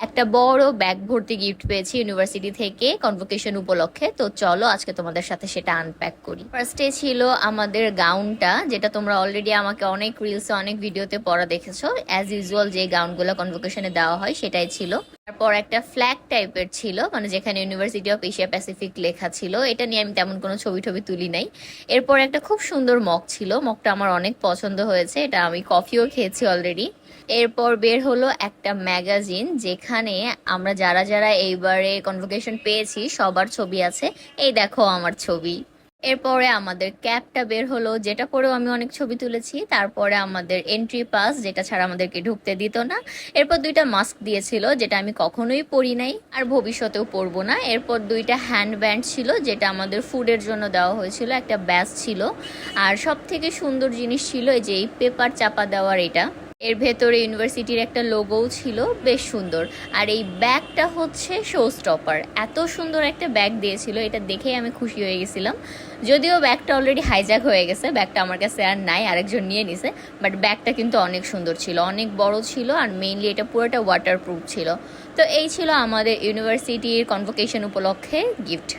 একটা বড় ব্যাগ ভর্তি গিফট পেয়েছি ইউনিভার্সিটি থেকে কনভোকেশন উপলক্ষে। তো চলো আজকে তোমাদের সাথে সেটা আনপ্যাক করি। ফার্স্টে ছিল আমাদের গাউনটা, যেটা তোমরা অলরেডি আমাকে অনেক রিলসে অনেক ভিডিওতে পরা দেখেছো। অ্যাজ ইউজুয়াল যে গাউনগুলো কনভোকেশনে দেওয়া হয় সেটাই ছিল। তারপর একটা ফ্ল্যাগ টাইপের ছিল, মানে যেখানে ইউনিভার্সিটি অফ এশিয়া প্যাসিফিক লেখা ছিল। এটা নিয়ে আমি তেমন কোনো ছবি টবি তুলি নাই। এরপর একটা খুব সুন্দর মগ ছিল, মগটা আমার অনেক পছন্দ হয়েছে, এটা আমি কফিও খেয়েছি অলরেডি। এরপর বের হলো একটা ম্যাগাজিন, যেখানে আমরা যারা যারা এইবারে কনভোকেশন পেয়েছি সবার ছবি আছে। এই দেখো আমার ছবি। এরপরে আমাদের ক্যাপটা বের হলো, যেটা পরেও আমি অনেক ছবি তুলেছি। তারপরে আমাদের এন্ট্রি পাস, যেটা ছাড়া আমাদেরকে ঢুকতে দিত না। এরপর দুইটা মাস্ক দিয়েছিল, যেটা আমি কখনোই পরি নাই আর ভবিষ্যতেও পরবো না। এরপর দুইটা হ্যান্ড ব্যান্ড ছিল, যেটা আমাদের ফুডের জন্য দেওয়া হয়েছিল। একটা ব্যাস ছিল, আর সব থেকে সুন্দর জিনিস ছিল এই যে এই পেপার চাপা দেওয়ার এটা। এর ভেতরে ইউনিভার্সিটির একটা লোগোও ছিল, বেশ সুন্দর। আর এই ব্যাগটা হচ্ছে শো স্টপার, এত সুন্দর একটা ব্যাগ দিয়েছিল, এটা দেখেই আমি খুশি হয়ে গেছিলাম। যদিও ব্যাগটা অলরেডি হাইজ্যাক হয়ে গেছে, ব্যাগটা আমার কাছে আর নাই, আরেকজন নিয়ে নিছে। বাট ব্যাগটা কিন্তু অনেক সুন্দর ছিল, অনেক বড় ছিল, আর মেইনলি এটা পুরোটা ওয়াটারপ্রুফ ছিল। তো এই ছিল আমাদের ইউনিভার্সিটির কনভোকেশন উপলক্ষে গিফট।